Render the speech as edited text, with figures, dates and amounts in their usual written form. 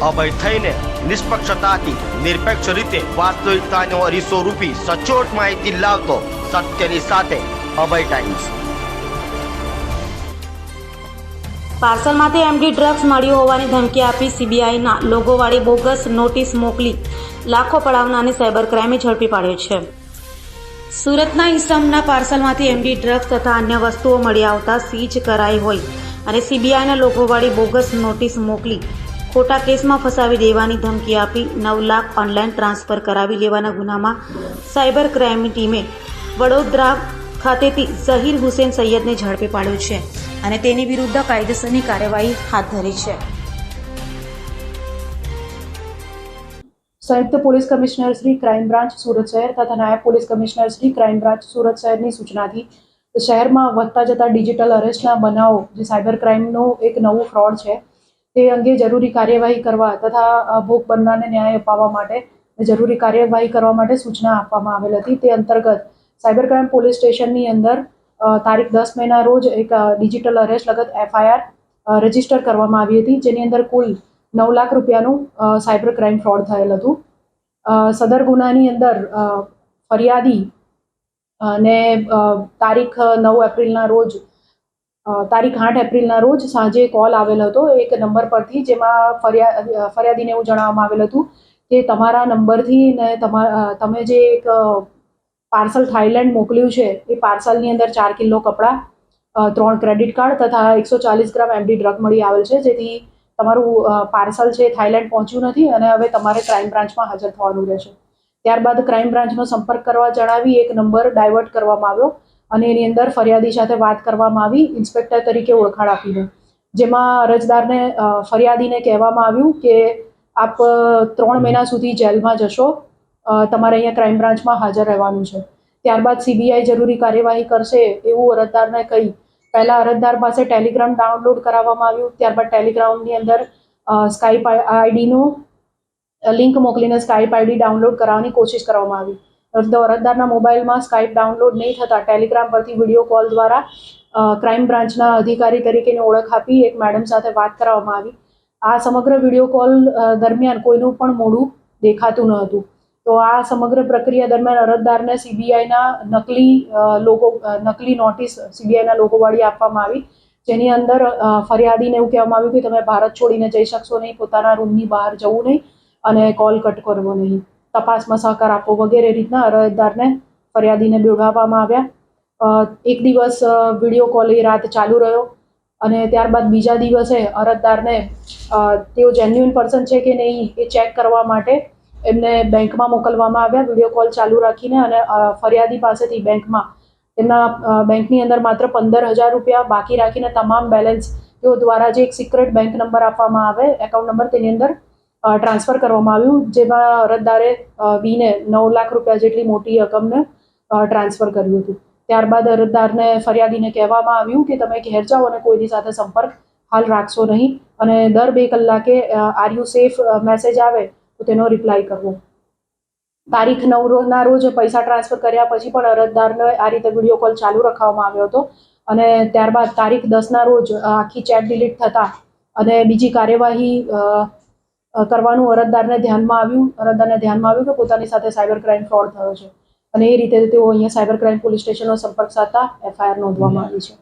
અભય થઈને નિષ્પક્ષતાથી નિરપેક્ષ રીતે વાસ્તવિકતાનો અરીસો રૂપી સચોટ માહિતી લાવતો સત્યની સાથે અભય ટાઈમ્સ। પાર્સલમાંથી એમડી ડ્રગ્સ મળ્યું હોવાની ધમકી આપી સીબીઆઈના લોગોવાળી બોગસ નોટિસ મોકલી લાખો પડાવનારને સાયબર ક્રાઇમે ઝડપી પાડ્યો છે। સુરતના ઈસમના પાર્સલમાંથી એમડી ડ્રગ્સ તથા અન્ય વસ્તુઓ મળી આવતા સીઝ કરાઈ હોય અને સીબીઆઈના લોગોવાળી બોગસ નોટિસ મોકલી ખોટા કેસમાં ફસાવી દેવાની ધમકી આપી 9 લાખ ઓનલાઈન ટ્રાન્સફર કરાવી લેવાના ગુનામાં સાયબર ક્રાઇમની ટીમે વડોદરા ખાતેથી ઝહીર હુસેન સૈયદને ઝડપી પાડ્યો છે અને તેની વિરુદ્ધ કાયદેસરની કાર્યવાહી હાથ ધરી છે। संयुक्त police commissioner Shri crime branch Surat शहर तथा नायब police commissioner Shri crime branch Surat शहर सूचना थी शहर में વધતા જતા ડિજિટલ અરેસ્ટના બનાવો જે સાયબર ક્રાઇમનો એક નવો ફ્રોડ છે તે અંગે જરૂરી કાર્યવાહી કરવા તથા ભોગ બનનારને ન્યાય અપાવવા માટે જરૂરી કાર્યવાહી કરવા માટે સૂચના આપવામાં આવેલ હતી। તે અંતર્ગત સાયબર ક્રાઇમ પોલીસ સ્ટેશનની અંદર તારીખ 10 મેના રોજ એક ડિજિટલ અરેસ્ટ લગત એફઆઈઆર રજીસ્ટર કરવામાં આવી હતી, જેની અંદર કુલ 9 લાખ રૂપિયાનું સાયબર ક્રાઇમ ફ્રોડ થયેલ હતું। સદર ગુનાની અંદર ફરિયાદી અને તારીખ 9 એપ્રિલના રોજ તારીખ 8 એપ્રિલના રોજ સાંજે કોલ આવેલ હતો એક નંબર પરથી, જેમાં ફરિયાદીને એવું જણાવવામાં આવેલ હતું કે તમારા નંબરથી ને તમે જે એક પાર્સલ થાઈલેન્ડ મોકલ્યું છે એ પાર્સલની અંદર 4 કિલો કપડાં, 3 ક્રેડિટ કાર્ડ તથા 140 ગ્રામ એમડી ડ્રગ મળી આવેલ છે, જેથી તમારું પાર્સલ છે થાઈલેન્ડ પહોંચ્યું નથી અને હવે તમારે ક્રાઇમ બ્રાન્ચમાં હાજર થવાનું રહેશે। ત્યારબાદ ક્રાઇમ બ્રાન્ચનો સંપર્ક કરવા જણાવી એક નંબર ડાયવર્ટ કરવામાં આવ્યો અને એની અંદર ફરિયાદી સાથે વાત કરવામાં આવી ઇન્સ્પેક્ટર તરીકે ઓળખાણ આપીને, જેમાં અરજદારને ફરિયાદીને કહેવામાં આવ્યું કે આપ 3 મહિના સુધી જેલમાં જશો, તમારે અહીંયા ક્રાઇમ બ્રાન્ચમાં હાજર રહેવાનું છે। ત્યારબાદ સીબીઆઈ જરૂરી કાર્યવાહી કરશે એવું અરજદારને કહી પહેલા અરજદાર પાસે ટેલિગ્રામ ડાઉનલોડ કરાવવામાં આવ્યું। ત્યારબાદ ટેલિગ્રામની અંદર સ્કાઈપ આઈડીનું લિંક મોકલીને સ્કાઈપ આઈડી ડાઉનલોડ કરાવવાની કોશિશ કરવામાં આવી, તો અરજદારના મોબાઈલમાં સ્કાઈપ ડાઉનલોડ નહીં થતાં ટેલિગ્રામ પરથી વિડીયો કોલ દ્વારા ક્રાઇમ બ્રાન્ચના અધિકારી તરીકેની ઓળખ આપી એક મેડમ સાથે વાત કરાવવામાં આવી। આ સમગ્ર વિડીયો કોલ દરમિયાન કોઈનું પણ મોઢું દેખાતું ન હતું, તો આ સમગ્ર પ્રક્રિયા દરમિયાન અરજદારને સીબીઆઈના નકલી નોટિસ સીબીઆઈના લોગોવાળી આપવામાં આવી, જેની અંદર ફરિયાદીને એવું કહેવામાં આવ્યું કે તમે ભારત છોડીને જઈ શકશો નહીં, પોતાના રૂમની બહાર જવું નહીં અને કોલ કટ કરવો નહીં, તપાસમાં સહકાર આપવો વગેરે રીતના અરજદારને ફરિયાદીને બીવડાવવામાં આવ્યા। એક દિવસ વિડીયો કોલ એ રાત ચાલુ રહ્યો અને ત્યારબાદ બીજા દિવસે અરજદારને તેઓ જેન્યુઇન પર્સન છે કે નહીં એ ચેક કરવા માટે એમને બેંકમાં મોકલવામાં આવ્યા વિડીયો કોલ ચાલુ રાખીને, અને ફરિયાદી પાસેથી તેમના બેંકની અંદર માત્ર 15,000 રૂપિયા બાકી રાખીને તમામ બેલેન્સ તેઓ દ્વારા જે એક સિક્રેટ બેંક નંબર આપવામાં આવે એકાઉન્ટ નંબર તેની અંદર ટ્રાન્સફર કરવામાં આવ્યું, જેમાં અરજદારે વીને 9 લાખ રૂપિયા જેટલી મોટી રકમને ટ્રાન્સફર કર્યું હતું। ત્યારબાદ અરજદારને ફરિયાદીને કહેવામાં આવ્યું કે તમે ઘેર જાઓ અને કોઈની સાથે સંપર્ક હાલ રાખશો નહીં અને દર 2 કલાકે આર યુ સેફ મેસેજ આવે તો તેનો રિપ્લાય કરવો। તારીખ 9ના રોજ પૈસા ટ્રાન્સફર કર્યા પછી પણ અરજદારને આ રીતે વિડીયો કોલ ચાલુ રાખવામાં આવ્યો હતો અને ત્યારબાદ તારીખ 10ના રોજ આખી ચેટ ડિલીટ થતા અને બીજી કાર્યવાહી કરવાનું અરજદારને ધ્યાનમાં આવ્યું કે પોતાની સાથે સાયબર ક્રાઇમ ફ્રોડ થયો છે અને એ રીતે તેઓ અહીંયા સાયબર ક્રાઇમ પોલીસ સ્ટેશનનો સંપર્ક સાધતા એફઆઈઆર નોંધવામાં આવી છે।